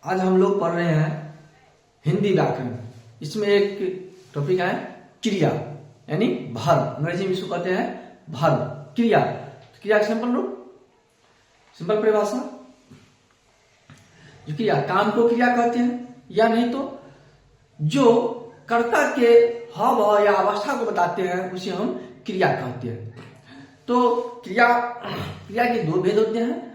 आज हम लोग पढ़ रहे हैं हिंदी व्याकरण। इसमें एक टॉपिक है क्रिया, यानी वर्ब। अंग्रेजी में इसको कहते हैं वर्ब, क्रिया। क्रिया का सिंपल रूप, सिंपल परिभाषा। जो क्रिया, काम को क्रिया कहते हैं, या नहीं तो जो कर्ता के हाव भाव या अवस्था को बताते हैं उसे हम क्रिया कहते हैं। तो क्रिया के दो भेद होते हैं,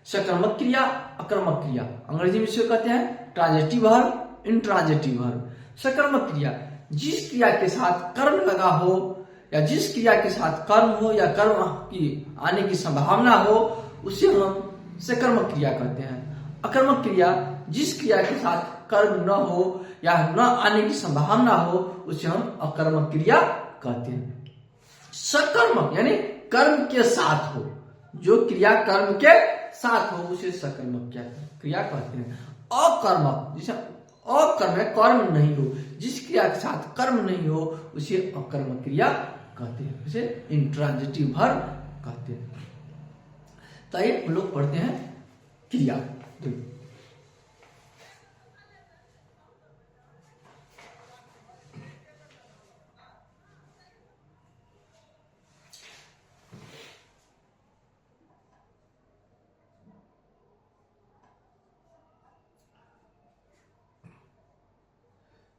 सकर्मक क्रिया, अकर्मक क्रिया। अंग्रेजी में इसे कहते हैं ट्रांजिटिव वर्ब, इंट्रांजिटिव वर्ब। सकर्मक क्रिया, जिस क्रिया के साथ कर्म लगा हो या जिस क्रिया के साथ कर्म हो या कर्म की आने की संभावना हो उसे हम सकर्मक क्रिया कहते हैं। अकर्मक क्रिया, जिस क्रिया के साथ कर्म न हो या न आने की संभावना हो उसे हम अकर्मक क्रिया कहते हैं। सकर्मक यानी कर्म के साथ हो, जो क्रिया कर्म के साथ हो उसे सकर्मक क्रिया कहते हैं। अकर्मक, जिसे अकर्म है, कर्म नहीं हो, जिस क्रिया के साथ कर्म नहीं हो उसे अकर्मक क्रिया कहते हैं, उसे इंट्रांजिटिव वर्ब कहते हैं। तो आइए हम लोग पढ़ते हैं क्रिया।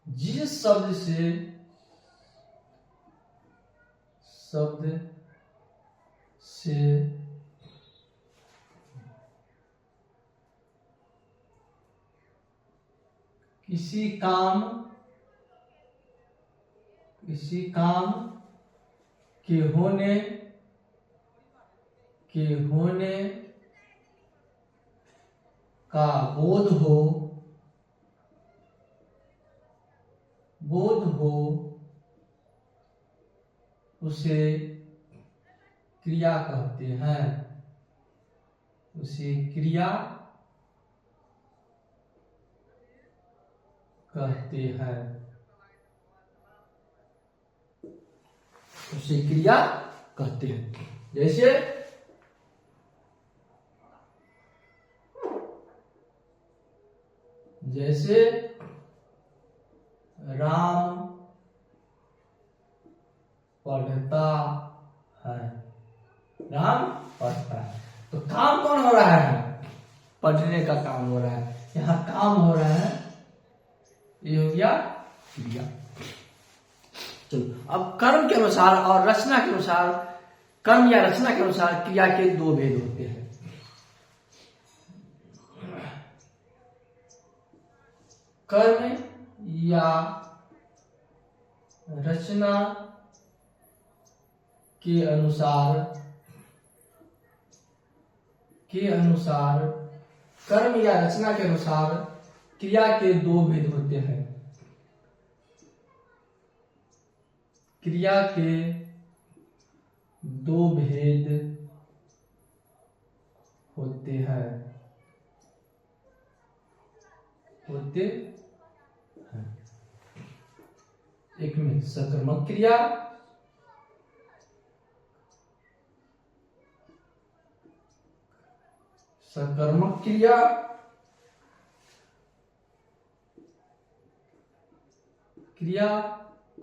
जिस शब्द से किसी काम के होने का बोध हो उसे क्रिया कहते हैं, उसे क्रिया कहते हैं, उसे क्रिया कहते हैं। जैसे राम पढ़ता है, राम पढ़ता है, तो काम कौन हो रहा है? पढ़ने का काम हो रहा है। यहाँ काम हो रहा है, ये हो गया क्रिया। चलो, अब कर्म के अनुसार और रचना के अनुसार, कर्म या रचना के अनुसार क्रिया के दो भेद होते हैं। कर्म या रचना के अनुसार कर्म या रचना के अनुसार क्रिया के दो भेद होते हैं। क्रिया के दो भेद होते हैं। एक में सकर्मक क्रिया,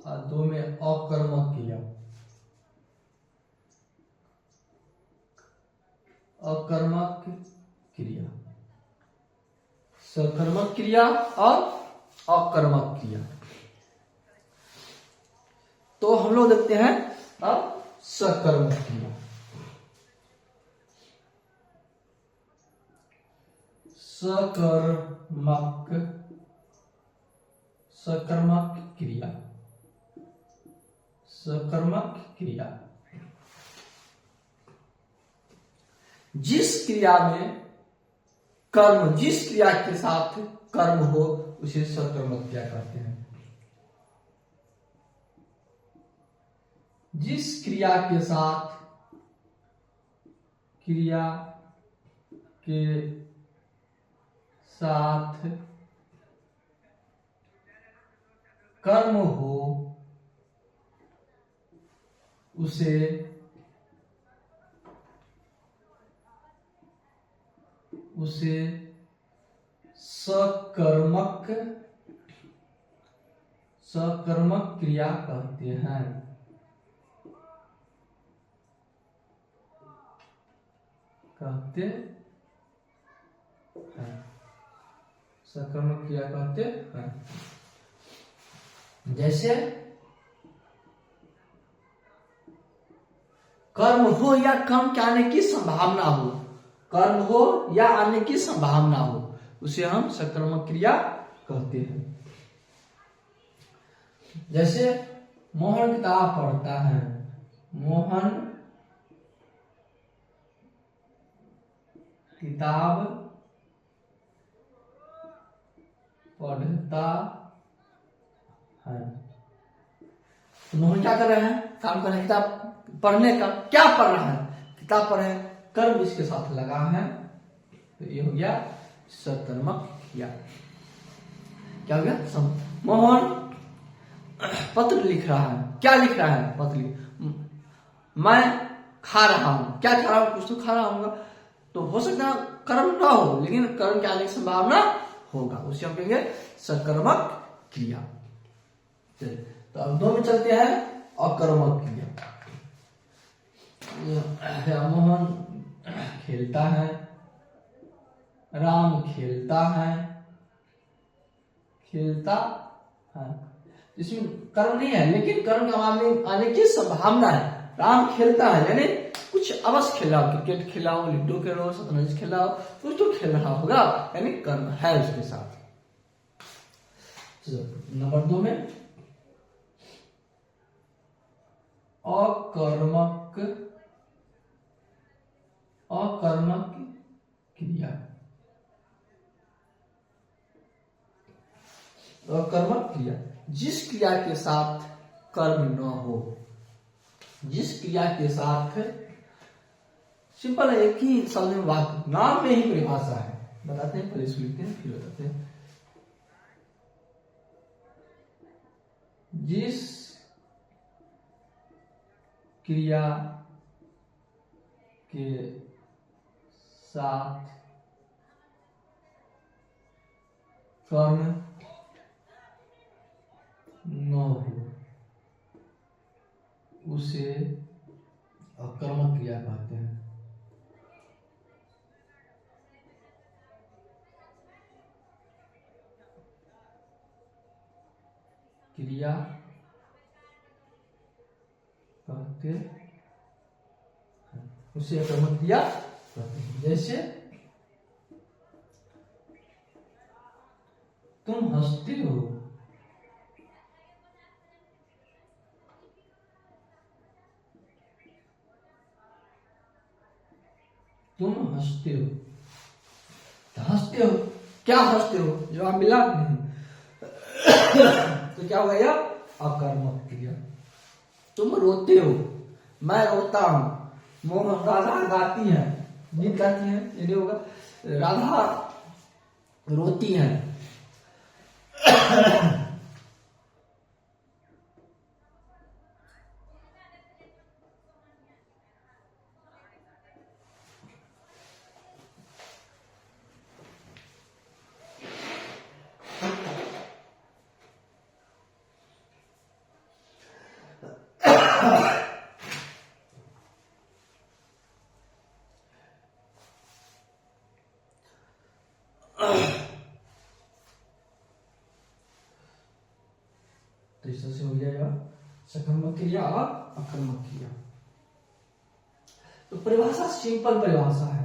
और दो में अकर्मक क्रिया। सकर्मक क्रिया और अकर्मक क्रिया। तो हम लोग देखते हैं अब सकर्मक क्रिया। सकर्मक क्रिया, जिस क्रिया में कर्म, जिस क्रिया के साथ कर्म हो उसे सकर्मक क्रिया कहते हैं। जिस क्रिया के साथ कर्म हो उसे सकर्मक क्रिया कहते हैं। सकर्मक क्रिया कहते हैं। जैसे कर्म हो या कर्म के आने की संभावना हो, कर्म हो या आने की संभावना हो, उसे हम सकर्मक क्रिया कहते हैं। जैसे मोहन किताब पढ़ता है, मोहन किताब पढ़ता है। तो मोहन क्या कर रहे हैं? काम कर रहे हैं, किताब पढ़ने का। क्या पढ़ रहा है? किताब पढ़ रहे हैं। कर्म इसके साथ लगा है, तो ये हो गया सकर्मक क्रिया। क्या हो गया? मोहन पत्र लिख रहा है। क्या लिख रहा है? पत्र। मैं खा रहा हूं। क्या खा रहा हूं? कुछ तो खा रहा हूँ। तो हो सकता है कर्म ना हो, लेकिन कर्म के आने की संभावना होगा, उसे हम कहेंगे सकर्मक क्रिया। तो अब दो में चलते हैं, अकर्मक क्रिया। मोहन खेलता है, राम खेलता है, इसमें कर्म नहीं है, लेकिन कर्म के आने की संभावना है। राम खेलता है यानी कुछ अवश्य खेला हो, क्रिकेट खेला हो, लूडो खेला हो, शतरंज खेला हो, कुछ तो खेल रहा होगा, यानी कर्म है उसके साथ। नंबर 2 में अकर्मक क्रिया। अकर्मक क्रिया जिस क्रिया के साथ कर्म न हो, जिस क्रिया के साथ, सिंपल है, एक ही शब्द में बात, नाम में ही परिभाषा है। बताते हैं, पहले इसको लिखते हैं फिर बताते हैं। जिस क्रिया के साथ कर्म न हो, उसे अकर्मक क्रिया कहते हैं। क्रिया कहते हैं, उसे अकर्मक क्रिया कहते हैं। जैसे तुम हंसते हो, तुम हंसते हो। हंसते हो, क्या हंसते हो? जवाब मिला नहीं। तो क्या हो गया? अकर्मक क्रिया। तुम रोते हो, मैं रोता हूं। मोहन राधा गाती है, गीत गाती है, ये नहीं होगा। राधा रोती है। तो इस तरह से हो जाएगा सकर्मक क्रिया और अकर्मक क्रिया। तो परिभाषा सिंपल परिभाषा है।